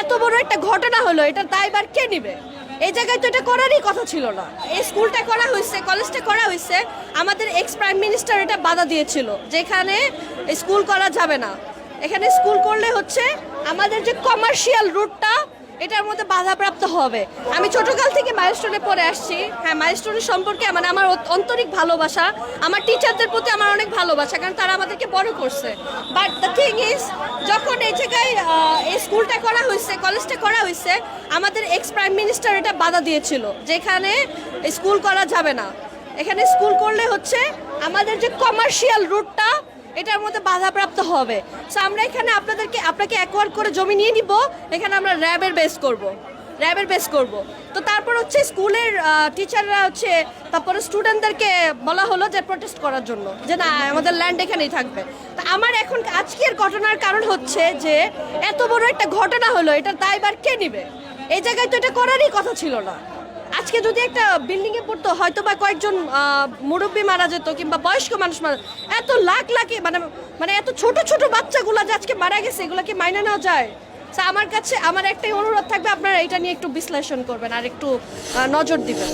এত বড় একটা ঘটনা হলো, এটার দায়ভার কে নিবে? এই জায়গায় তো এটা করারই কথা ছিল না। এই স্কুলটা করা হয়েছে, কলেজটা করা হয়েছে, আমাদের এক্স প্রাইম মিনিস্টার এটা বাধা দিয়েছিল যেখানে স্কুল করা যাবে না। এখানে স্কুল করলে হচ্ছে আমাদের যে কমার্শিয়াল রুটটা এটার মধ্যে বাধাপ্রাপ্ত হবে। আমি ছোটকাল থেকে মাইলস্টোনে পড়ে আসছি। হ্যাঁ, মাইলস্টোনের সম্পর্কে আমার আন্তরিক ভালোবাসা, আমার টিচারদের প্রতি আমার অনেক ভালোবাসা, কারণ তারা আমাদেরকে বড় করছে। বাট দ্য থিং ইজ, যখন এই জায়গায় এই স্কুলটা করা হয়েছে, কলেজটা করা হয়েছে, আমাদের এক্স প্রাইম মিনিস্টার এটা বাধা দিয়েছিল যেখানে স্কুল করা যাবে না। এখানে স্কুল করলে হচ্ছে আমাদের যে কমার্শিয়াল রুটটা এটার মধ্যে বাধাপ্রাপ্ত হবে। সো আমরা এখানে আপনাকে অ্যাকোয়ার করে জমি নিয়ে নিব, এখানে আমরা র্যাবের বেস করব। তো তারপর হচ্ছে স্কুলের টিচাররা হচ্ছে তারপরে স্টুডেন্টদেরকে বলা হলো যে প্রোটেস্ট করার জন্য, যে না আমাদের ল্যান্ড এখানেই থাকবে। তো আমার এখন আজকের ঘটনার কারণ হচ্ছে যে এত বড় একটা ঘটনা হলো, এটার দায়ভার কে নিবে? এই জায়গায় তো এটা করারই কথা ছিল না। আজকে যদি একটা বিল্ডিং এ পড়তো, হয়তো বা কয়েকজন মুরব্বী মারা যেত কিংবা বয়স্ক মানুষ মারা, এত লাখ লাখে মানে এত ছোট ছোট বাচ্চাগুলা যে আজকে মারা গেছে, এগুলো কি মাইনে নেওয়া যায়? আমার কাছে আমার একটাই অনুরোধ থাকবে, আপনারা এটা নিয়ে একটু বিশ্লেষণ করবেন আর একটু নজর দিবেন।